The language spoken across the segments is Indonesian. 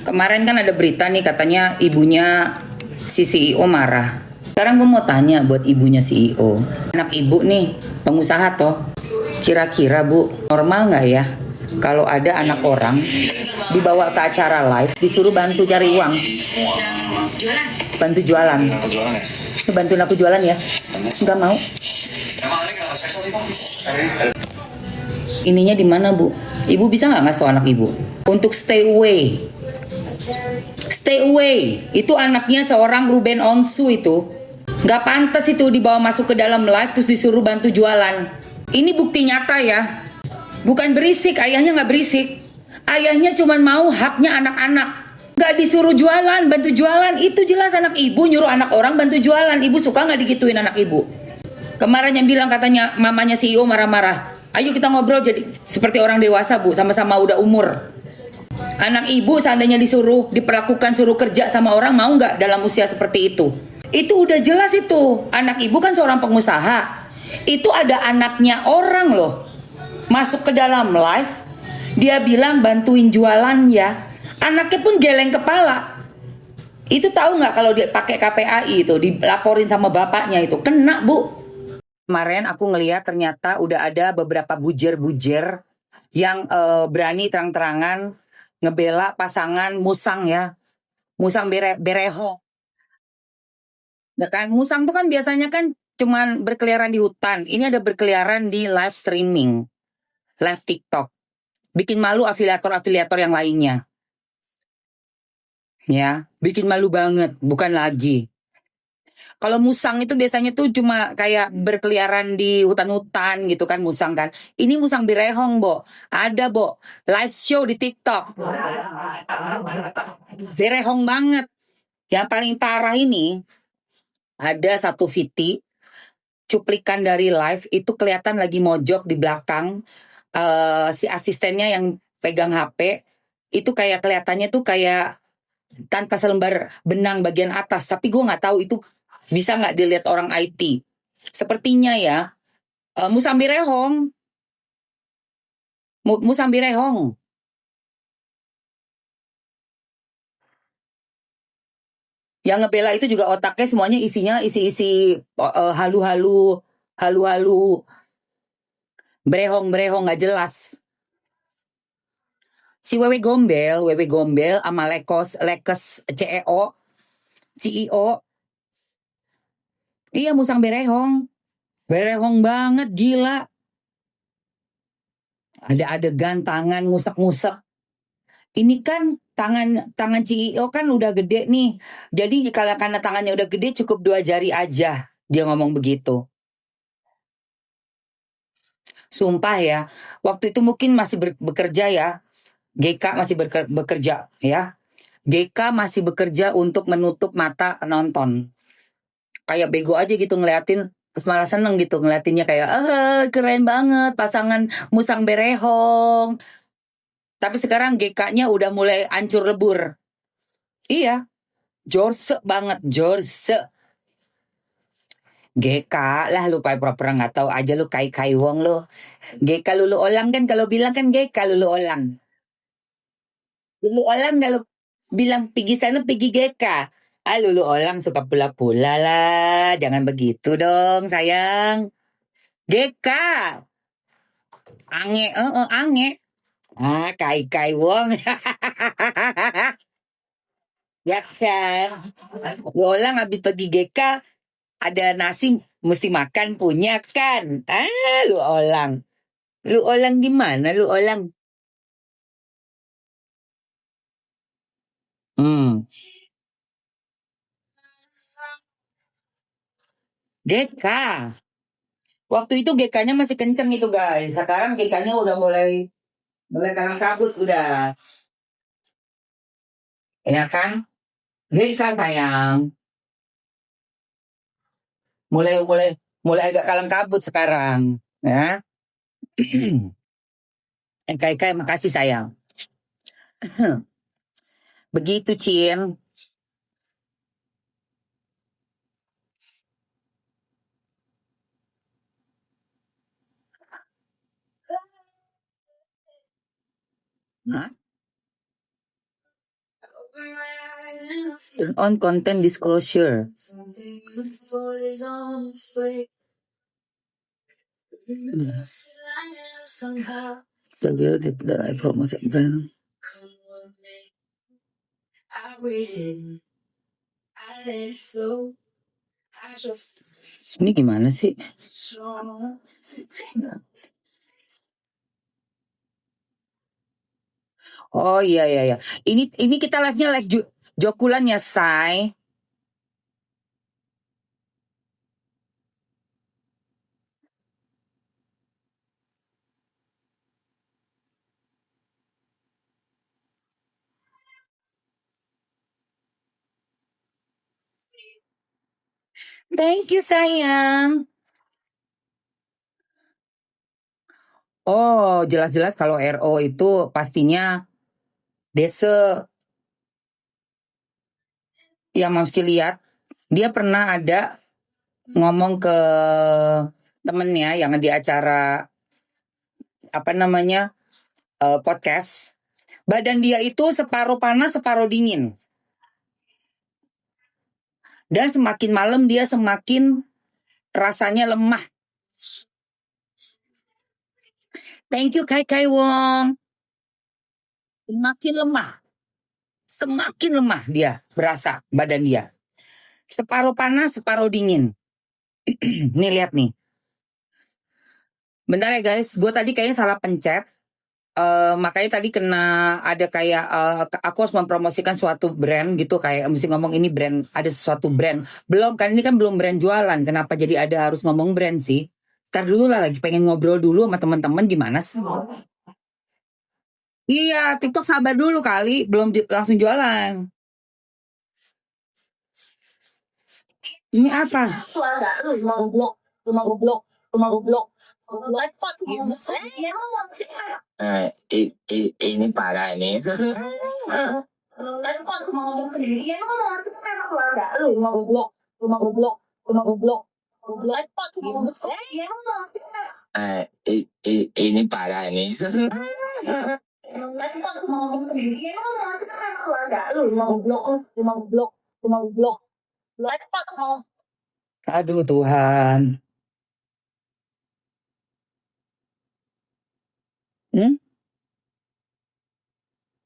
Kemarin kan ada berita nih katanya ibunya si CEO marah. Sekarang gue mau tanya buat ibunya CEO. Anak ibu nih pengusaha toh. Kira-kira Bu, normal nggak ya kalau ada anak orang dibawa ke acara live disuruh bantu cari uang? Bantu jualan. Bantuin aku jualan ya? Nggak mau. Ininya di mana Bu? Ibu bisa nggak ngasih tau anak ibu untuk stay away? Stay away. Itu anaknya seorang Ruben Onsu itu. Nggak pantas itu dibawa masuk ke dalam live terus disuruh bantu jualan. Ini bukti nyata ya. Bukan berisik, ayahnya nggak berisik. Ayahnya cuma mau haknya anak-anak. Nggak disuruh jualan, bantu jualan. Itu jelas anak ibu nyuruh anak orang bantu jualan. Ibu suka nggak digituin anak ibu? Kemarin yang bilang katanya mamanya CEO marah-marah. Ayo kita ngobrol jadi seperti orang dewasa Bu, sama-sama udah umur. Anak ibu seandainya disuruh diperlakukan suruh kerja sama orang, mau nggak dalam usia seperti itu? Itu udah jelas itu. Anak ibu kan seorang pengusaha. Itu ada anaknya orang loh. Masuk ke dalam live, dia bilang bantuin jualan ya. Anaknya pun geleng kepala. Itu tahu nggak kalau dia pakai KPAI itu dilaporin sama bapaknya itu kena Bu. Kemarin aku ngeliat ternyata udah ada beberapa bujer-bujer yang berani terang-terangan ngebela pasangan musang ya. Musang bereho. Nah kan musang tuh kan biasanya kan cuman berkeliaran di hutan. Ini ada berkeliaran di live streaming, live TikTok. Bikin malu afiliator-afiliator yang lainnya. Ya, bikin malu banget, bukan lagi. Kalau musang itu biasanya tuh cuma kayak berkeliaran di hutan-hutan gitu kan musang kan. Ini musang birehong, Bo. Ada, Bo. Live show di TikTok. Birehong banget. Yang paling parah ini ada satu VT cuplikan dari live itu kelihatan lagi mojok di belakang si asistennya yang pegang HP itu kayak kelihatannya tuh kayak tanpa selembar benang bagian atas, tapi gue nggak tahu itu bisa nggak dilihat orang IT. Sepertinya ya, Musambirehong, Musambirehong. Yang ngebela itu juga otaknya semuanya isinya isi-isi halu-halu, halu-halu, brehong-brehong nggak jelas. Si Wewe Gombel sama Lekes CEO, iya musang berehong banget gila. Ada adegan tangan ngusek-ngusek. Ini kan tangan CEO kan udah gede nih. Jadi kalau karena tangannya udah gede cukup 2 jari aja. Dia ngomong begitu. Sumpah ya, waktu itu mungkin masih bekerja ya. GK masih bekerja ya. GK masih bekerja untuk menutup mata penonton. Kayak bego aja gitu ngeliatin, terus malah seneng gitu ngeliatinnya kayak keren banget pasangan musang berehong. Tapi sekarang GK-nya udah mulai hancur lebur. Iya, jorse banget, jorse. GK lah lu pura-pura nggak tahu aja lu kai wong lu. GK lulu olang kan kalau bilang kan GK lulu olang. Lulu olang kalau bilang pergi sana pergi GK. Ah lulu olang suka pula-pula lah. Jangan begitu dong sayang. GK. Ange, ange. Ah, kai wong. Ya kan. Lu olang habis pergi GK ada nasi mesti makan punya kan. Ah, lu olang. Lu olang gimana? Lu olang. Hmm. GK. Waktu itu GK-nya masih kenceng itu guys. Sekarang GK-nya udah mulai kalang kabut udah. Ya kan? GK sayang. Mulai mulai mulai agak kalang kabut sekarang. Ya. Kai makasih sayang. Begitu Cin. Hah? Turn on content disclosure. So good that I promote brand. Ini gimana sih? Oh iya iya iya. Ini kita live-nya live Jokulan ya, Say. Thank you, sayang. Oh, jelas-jelas kalau RO itu pastinya Dese yang Mamski lihat, dia pernah ada ngomong ke temennya yang di acara apa namanya podcast, badan dia itu separuh panas separuh dingin, dan semakin malam dia semakin rasanya lemah. Thank you Kai Kai Wong. Semakin lemah dia berasa badan dia, separuh panas separuh dingin. Nih lihat nih, bentar ya guys, gue tadi kayaknya salah pencet. Makanya tadi kena ada kayak aku harus mempromosikan suatu brand gitu, kayak mesti ngomong ini brand, ada sesuatu brand. Belum kan, ini kan belum brand jualan. Kenapa jadi ada harus ngomong brand sih? Ntar dulu lah, lagi pengen ngobrol dulu sama teman-teman gimana sih? Iya, TikTok sabar dulu kali, belum langsung jualan. Ini apa? Ini parah ini. Ini parah ini. Aduh Tuhan.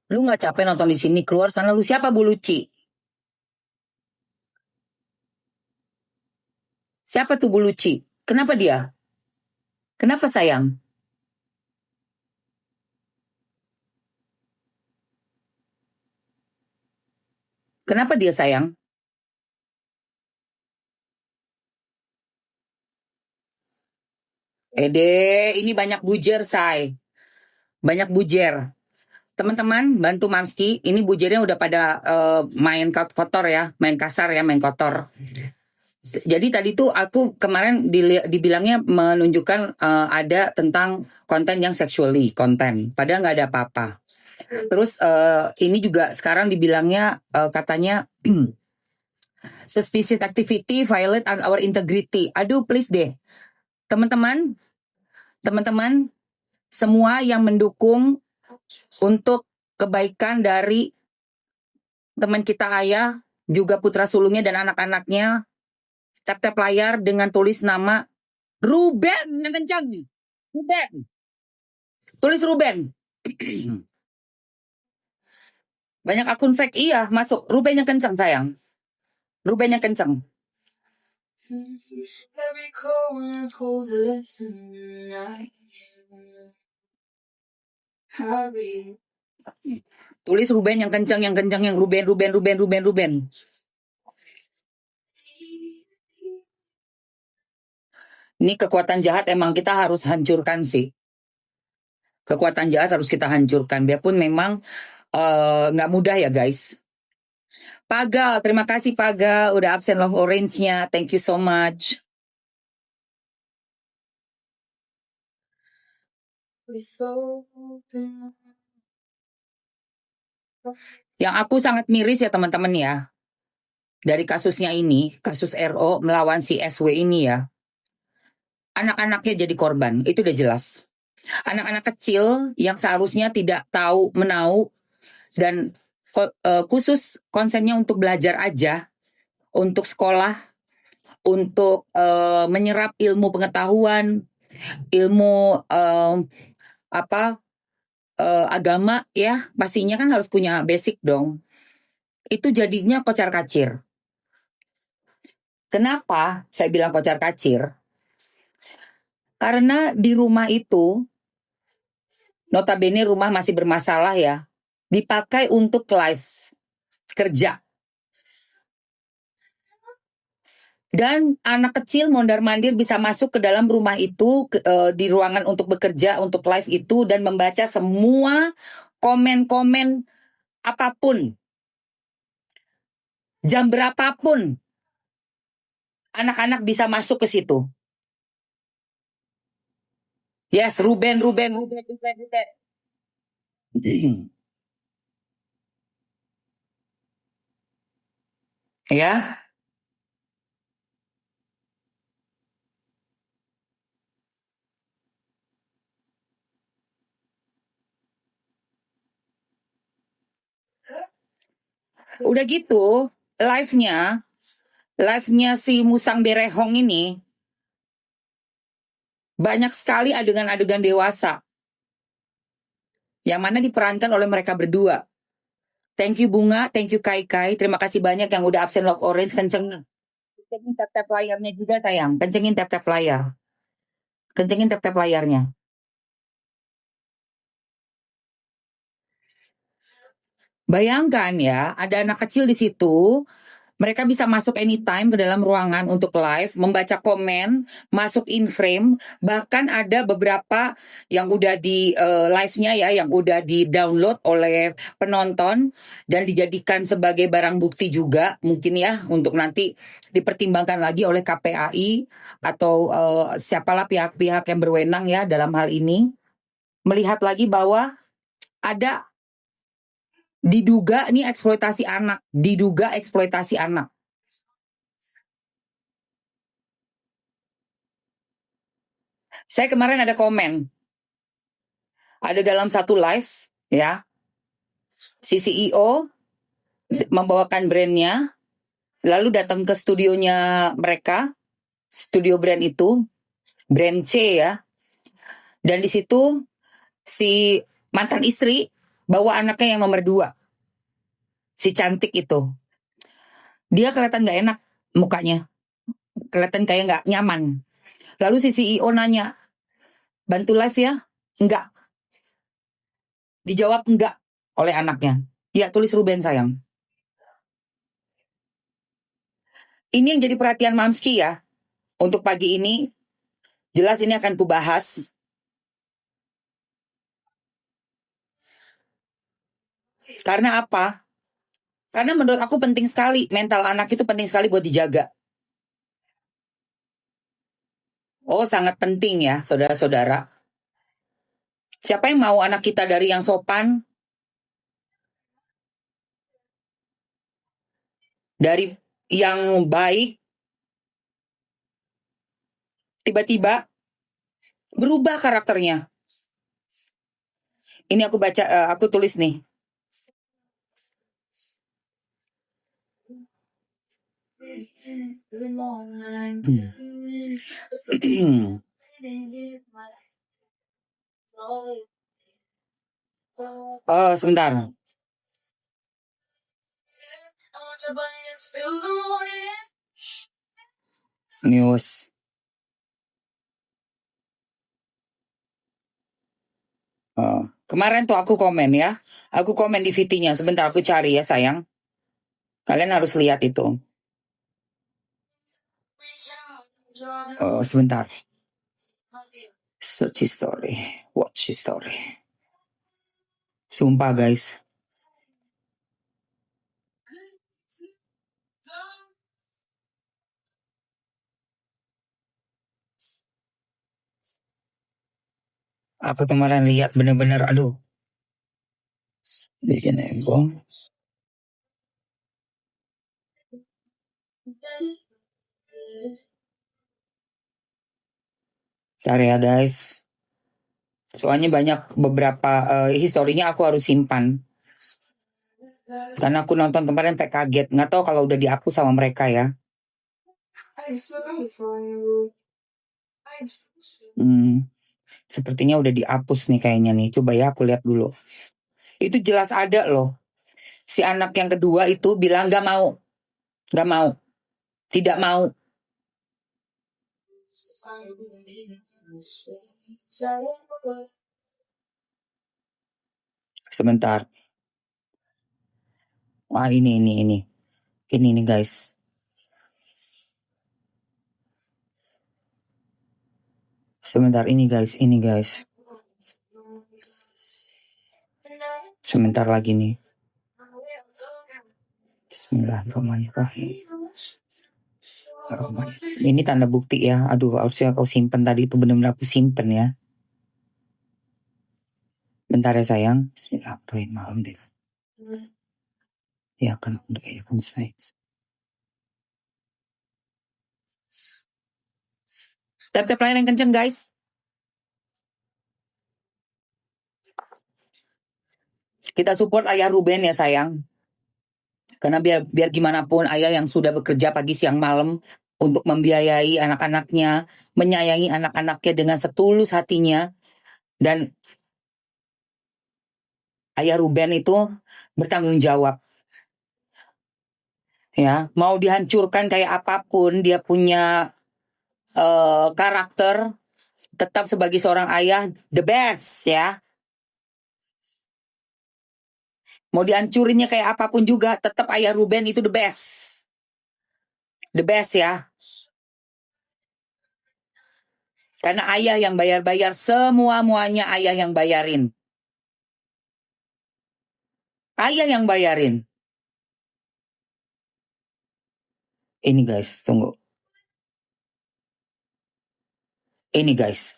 Lu nggak capek nonton di sini? Keluar sana. Lu siapa, Bu Luci? Siapa tuh Bu Luci? Kenapa dia? Kenapa sayang? Kenapa dia sayang? Ede, ini banyak bujer, say. Banyak bujer. Teman-teman, bantu Mamski. Ini bujernya udah pada main kotor ya, main kasar ya, main kotor. Jadi tadi tuh aku kemarin dibilangnya menunjukkan ada tentang konten yang sexually konten, padahal nggak ada apa-apa. Terus ini juga sekarang dibilangnya katanya suspicious activity violate our integrity. Aduh, please deh, teman-teman, semua yang mendukung untuk kebaikan dari teman kita Ayah, juga putra sulungnya dan anak-anaknya, tap-tap layar dengan tulis nama Ruben yang kencang. Ruben. Tulis Ruben. Banyak akun fake, iya, masuk. Ruben yang kencang, sayang. Ruben yang kencang. Tulis Ruben yang kencang, yang Ruben. Ini kekuatan jahat emang kita harus hancurkan sih. Kekuatan jahat harus kita hancurkan. Biarpun memang nggak mudah ya guys. Pagal, terima kasih Pagal. Udah absen love orange-nya. Thank you so much. Yang aku sangat miris ya teman-teman ya, dari kasusnya ini, kasus RO melawan si SW ini ya, anak-anaknya jadi korban, itu udah jelas. Anak-anak kecil yang seharusnya tidak tahu menau dan khusus konsennya untuk belajar aja, untuk sekolah, untuk menyerap ilmu pengetahuan, ilmu agama ya, pastinya kan harus punya basic dong. Itu jadinya kocar-kacir. Kenapa saya bilang kocar-kacir? Karena di rumah itu, notabene rumah masih bermasalah ya, dipakai untuk live kerja. Dan anak kecil mondar-mandir bisa masuk ke dalam rumah itu, di ruangan untuk bekerja, untuk live itu, dan membaca semua komen-komen apapun. Jam berapapun, anak-anak bisa masuk ke situ. Yes, Ruben. Ya, udah gitu, live-nya si Musang Berehong ini banyak sekali adegan-adegan dewasa yang mana diperankan oleh mereka berdua. Thank you Bunga, thank you Kai Kai, terima kasih banyak yang udah absen Love Orange. Kencengin tap-tap layarnya juga sayang, kencengin tap-tap layar, kencengin tap-tap layarnya. Bayangkan ya, ada anak kecil di situ, mereka bisa masuk anytime ke dalam ruangan untuk live, membaca komen, masuk in frame, bahkan ada beberapa yang udah di live-nya ya, yang udah di-download oleh penonton dan dijadikan sebagai barang bukti juga, mungkin ya, untuk nanti dipertimbangkan lagi oleh KPAI atau siapalah pihak-pihak yang berwenang ya dalam hal ini, melihat lagi bahwa ada diduga nih eksploitasi anak. Saya kemarin ada komen, ada dalam satu live ya, si CEO membawakan brandnya, lalu datang ke studionya mereka, studio brand itu, brand C ya, dan di situ si mantan istri bawa anaknya yang nomor 2, si cantik itu. Dia kelihatan gak enak mukanya, kelihatan kayak gak nyaman. Lalu si CEO nanya, bantu live ya? Enggak. Dijawab enggak oleh anaknya. Ya, tulis Ruben sayang. Ini yang jadi perhatian Mamski ya. Untuk pagi ini, jelas ini akan kubahas. Karena apa? Karena menurut aku penting sekali, mental anak itu penting sekali buat dijaga. Oh, sangat penting ya, saudara-saudara. Siapa yang mau anak kita dari yang sopan, dari yang baik, tiba-tiba berubah karakternya. Ini aku baca, aku tulis nih. Oh, sebentar. News. Kemarin tuh aku komen ya. Aku komen di VT-nya. Sebentar aku cari ya sayang. Kalian harus lihat itu. Oh, sebentar. Search history. Watch history. Sumpah guys. Aku kemarin lihat bener-bener aduh. Bikin heboh. Bentar ya guys. Soalnya banyak beberapa historinya aku harus simpan. Karena aku nonton kemarin sampai kaget. Nggak tahu kalau udah dihapus sama mereka ya. Sepertinya udah dihapus nih kayaknya nih. Coba ya aku lihat dulu. Itu jelas ada loh. Si anak yang kedua itu bilang nggak mau. Nggak mau. Tidak mau. Sebentar. Wah ini. Ini nih guys. Sebentar ini guys. Sebentar lagi nih. Bismillahirrahmanirrahim. Ini tanda bukti ya. Aduh, harusnya kau simpen tadi itu benar-benar aku simpen ya. Bentar ya sayang. Bismillahirrahmanirrahim. Ya kan, ya kan saya. Tap-tap lain yang kenceng guys. Kita support ayah Ruben ya sayang. Karena biar gimana pun ayah yang sudah bekerja pagi siang malam untuk membiayai anak-anaknya, menyayangi anak-anaknya dengan setulus hatinya. Dan ayah Ruben itu bertanggung jawab. Ya, mau dihancurkan kayak apapun dia punya karakter, tetap sebagai seorang ayah the best ya. Mau dihancurinnya kayak apapun juga, tetap ayah Ruben itu the best. The best ya. Karena ayah yang bayar-bayar, semua-muanya ayah yang bayarin. Ayah yang bayarin. Ini guys, tunggu. Ini guys.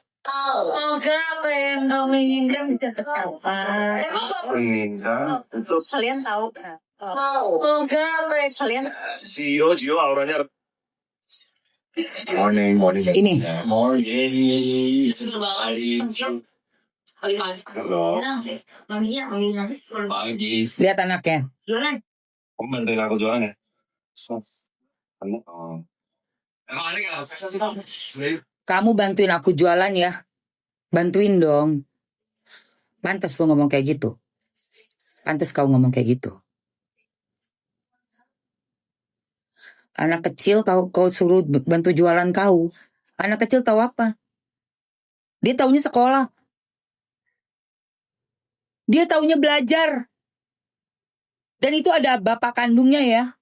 Kalian tahu kalian CEO auranya Morning. Ini. Halo. Pagi. Lihat anaknya. Kamu bantuin aku jualan ya? Emang ada nggak spesial sih kamu? Kamu bantuin aku jualan ya. Bantuin dong. Pantas lo ngomong kayak gitu. Pantas kau ngomong kayak gitu. Anak kecil kau suruh bantu jualan kau. Anak kecil tahu apa? Dia taunya sekolah. Dia taunya belajar. Dan itu ada bapak kandungnya ya.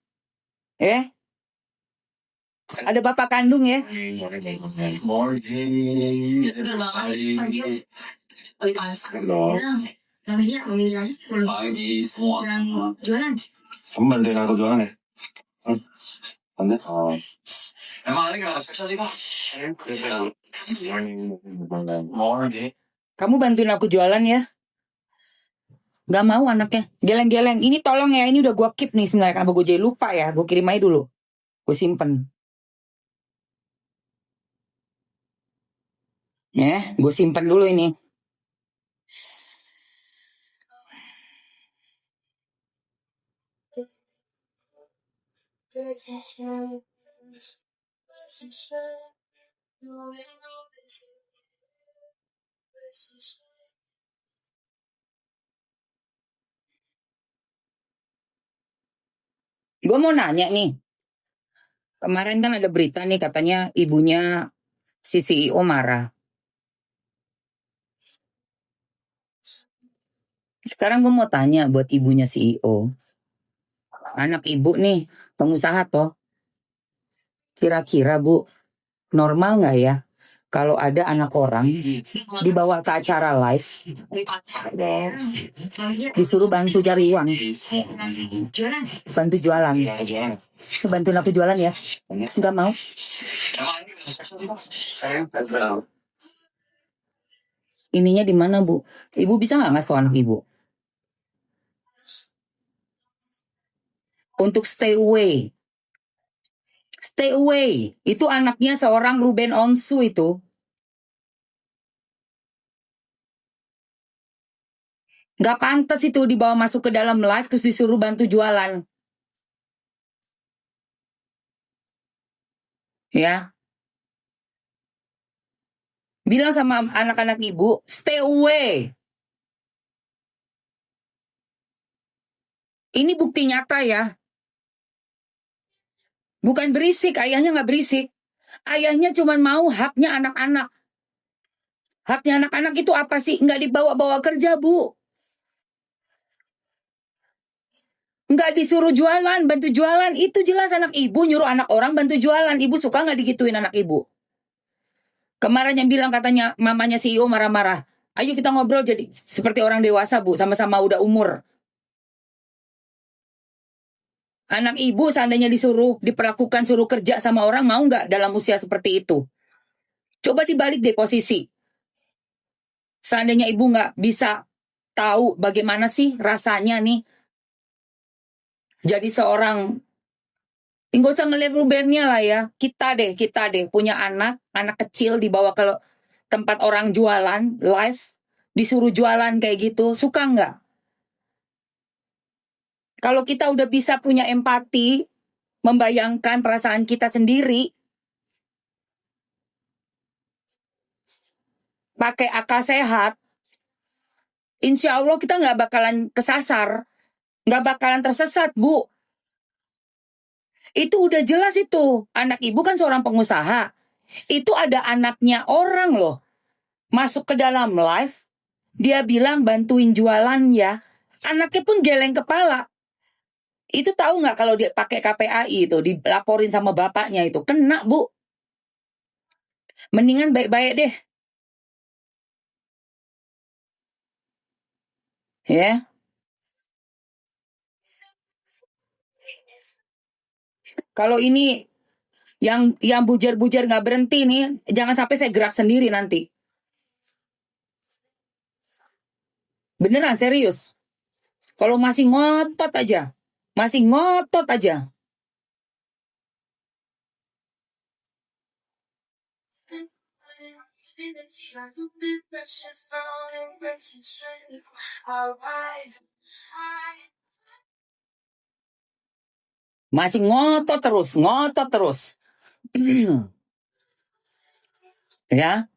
Ada bapak kandung ya. Halo. Pagi semua. jualan. Kamu bantuin aku jualan ya? Anda? Emang ada nggak spesial sih kak? Morning. Kamu bantuin aku jualan ya. Gak mau anaknya. Geleng-geleng. Ini tolong ya. Ini udah gue keep nih sebenarnya. Kenapa gue jadi lupa ya. Gue kirim aja dulu. Gue simpen. Ya, gue simpen dulu ini. Gue mau nanya nih. Kemarin kan ada berita nih katanya ibunya si CEO marah. Sekarang gue mau tanya buat ibunya CEO. Anak ibu nih, pengusaha toh. Kira-kira Bu, normal nggak ya kalau ada anak orang dibawa ke acara live, disuruh bantu cari uang, bantu jualan. Bantuin aku jualan ya. Nggak mau. Ininya di mana Bu? Ibu bisa nggak ngasih tau anak ibu? Untuk stay away. Stay away. Itu anaknya seorang Ruben Onsu itu. Gak pantas itu dibawa masuk ke dalam live terus disuruh bantu jualan. Ya. Bilang sama anak-anak ibu, stay away. Ini bukti nyata ya. Bukan berisik, ayahnya nggak berisik. Ayahnya cuma mau haknya anak-anak. Haknya anak-anak itu apa sih? Nggak dibawa-bawa kerja, Bu. Nggak disuruh jualan, bantu jualan. Itu jelas anak ibu nyuruh anak orang bantu jualan. Ibu suka nggak digituin anak ibu? Kemarin yang bilang katanya mamanya CEO marah-marah. Ayo kita ngobrol jadi seperti orang dewasa, Bu. Sama-sama udah umur. Anak ibu seandainya diperlakukan suruh kerja sama orang, mau nggak dalam usia seperti itu? Coba dibalik deh posisi. Seandainya ibu nggak bisa tahu bagaimana sih rasanya nih jadi seorang, nggak usah ngeliat Rubennya lah ya, kita deh punya anak kecil dibawa ke tempat orang jualan live, disuruh jualan kayak gitu, suka nggak? Kalau kita udah bisa punya empati, membayangkan perasaan kita sendiri, pakai akal sehat, insya Allah kita nggak bakalan kesasar, nggak bakalan tersesat, Bu. Itu udah jelas itu. Anak ibu kan seorang pengusaha. Itu ada anaknya orang loh. Masuk ke dalam live, dia bilang bantuin jualan ya. Anaknya pun geleng kepala. Itu tahu nggak kalau dia pakai KPAI itu, dilaporin sama bapaknya itu. Kena, Bu. Mendingan baik-baik deh. Ya. Kalau ini yang bujar-bujar nggak berhenti nih, jangan sampai saya gerak sendiri nanti. Beneran serius. Kalau masih ngotot aja. Masih ngotot terus. Ya.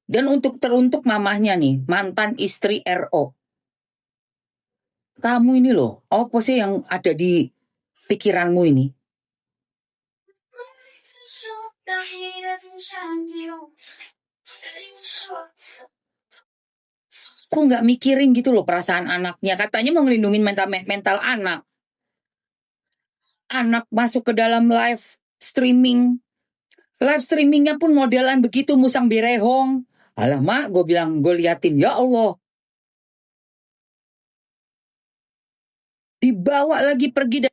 Dan teruntuk mamahnya nih, mantan istri RO. Kamu ini loh, apa sih yang ada di pikiranmu ini? Kok nggak mikirin gitu loh perasaan anaknya? Katanya mau ngelindungin mental anak. Anak masuk ke dalam live streaming. Live streamingnya pun modelan begitu musang birehong. Alamak, gue bilang, gue liatin, ya Allah. Dibawa lagi pergi